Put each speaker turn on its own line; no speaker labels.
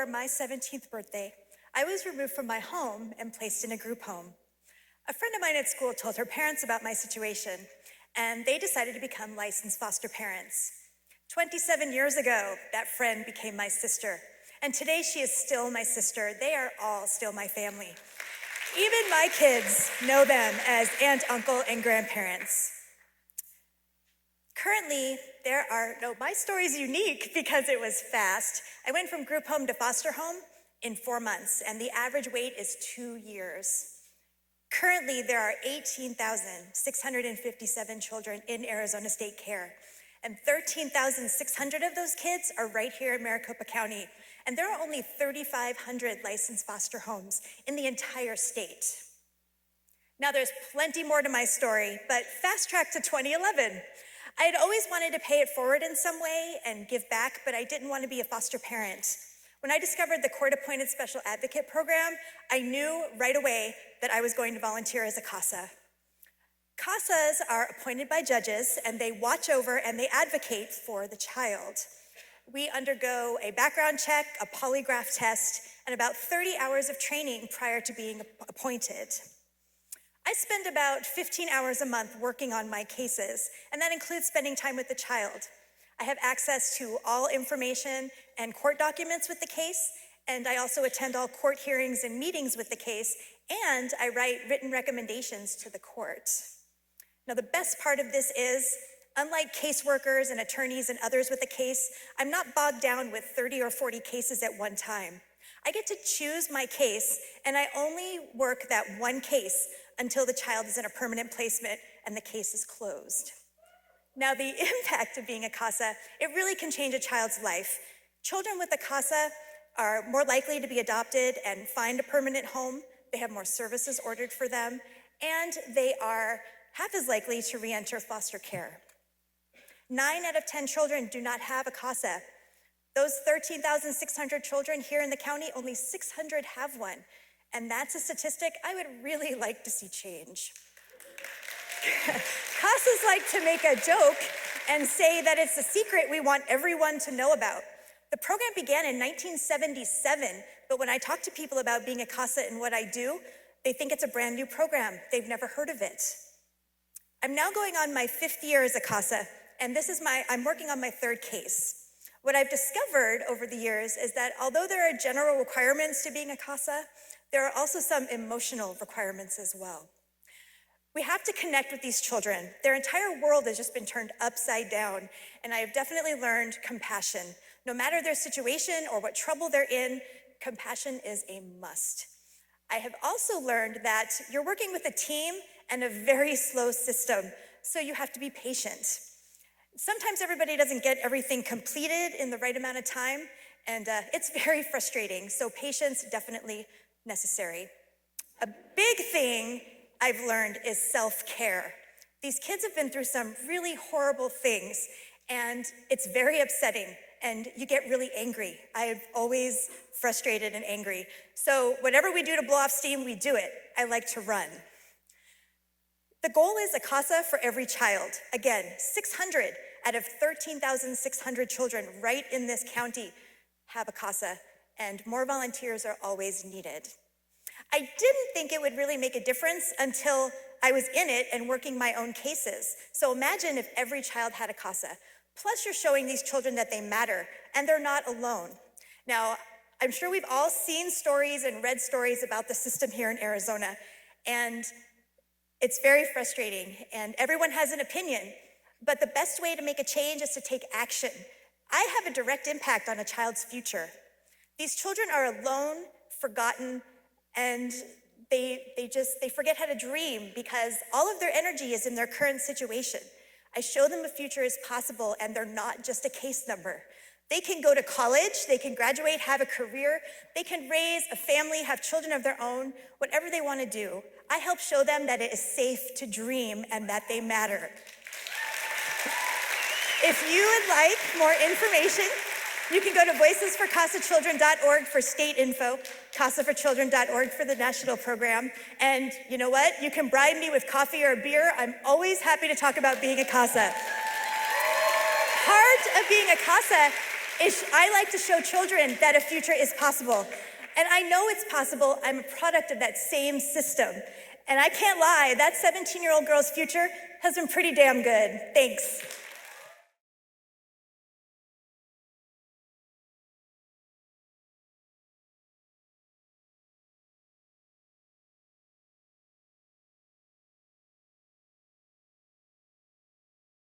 before my 17th birthday, I was removed from my home and placed in a group home. A friend of mine at school told her parents about my situation, and they decided to become licensed foster parents. 27 years ago, that friend became my sister, and today she is still my sister. They are all still my family. Even my kids know them as aunt, uncle, and grandparents. Currently, my story's unique because it was fast. I went from group home to foster home in 4 months, and the average wait is 2 years. Currently, there are 18,657 children in Arizona State Care, and 13,600 of those kids are right here in Maricopa County, and there are only 3,500 licensed foster homes in the entire state. Now, there's plenty more to my story, but fast track to 2011. I had always wanted to pay it forward in some way and give back, but I didn't want to be a foster parent. When I discovered the court-appointed special advocate program, I knew right away that I was going to volunteer as a CASA. CASAs are appointed by judges, and they watch over and they advocate for the child. We undergo a background check, a polygraph test, and about 30 hours of training prior to being appointed. I spend about 15 hours a month working on my cases, and that includes spending time with the child. I have access to all information and court documents with the case, and I also attend all court hearings and meetings with the case, and I write written recommendations to the court. Now, the best part of this is, unlike caseworkers and attorneys and others with a case, I'm not bogged down with 30 or 40 cases at one time. I get to choose my case, and I only work that one case until the child is in a permanent placement and the case is closed. Now, the impact of being a CASA, it really can change a child's life. Children with a CASA are more likely to be adopted and find a permanent home. They have more services ordered for them, and they are half as likely to re-enter foster care. 9 out of 10 children do not have a CASA. Those 13,600 children here in the county, only 600 have one. And that's a statistic I would really like to see change. CASAs like to make a joke and say that it's a secret we want everyone to know about. The program began in 1977, but when I talk to people about being a CASA and what I do, they think it's a brand new program. They've never heard of it. I'm now going on my 5th year as a CASA, and I'm working on my 3rd case. What I've discovered over the years is that although there are general requirements to being a CASA, there are also some emotional requirements as well. We have to connect with these children. Their entire world has just been turned upside down, and I have definitely learned compassion. No matter their situation or what trouble they're in, compassion is a must. I have also learned that you're working with a team and a very slow system, so you have to be patient. Sometimes everybody doesn't get everything completed in the right amount of time, and it's very frustrating, so patience definitely necessary. A big thing I've learned is self-care. These kids have been through some really horrible things, and it's very upsetting, and you get really angry. I'm always frustrated and angry. So whatever we do to blow off steam, we do it. I like to run. The goal is a CASA for every child. Again, 600 out of 13,600 children right in this county have a CASA, and more volunteers are always needed. I didn't think it would really make a difference until I was in it and working my own cases. So imagine if every child had a CASA. Plus, you're showing these children that they matter, and they're not alone. Now, I'm sure we've all seen stories and read stories about the system here in Arizona, and it's very frustrating, and everyone has an opinion, but the best way to make a change is to take action. I have a direct impact on a child's future. These children are alone, forgotten, and they forget how to dream because all of their energy is in their current situation. I show them a future is possible, and they're not just a case number. They can go to college, they can graduate, have a career, they can raise a family, have children of their own, whatever they want to do. I help show them that it is safe to dream and that they matter. If you would like more information, you can go to voicesforcasachildren.org for state info, casaforchildren.org for the national program. And you know what? You can bribe me with coffee or a beer. I'm always happy to talk about being a CASA. Part of being a CASA I like to show children that a future is possible. And I know it's possible. I'm a product of that same system. And I can't lie, that 17-year-old girl's future has been pretty damn good. Thanks.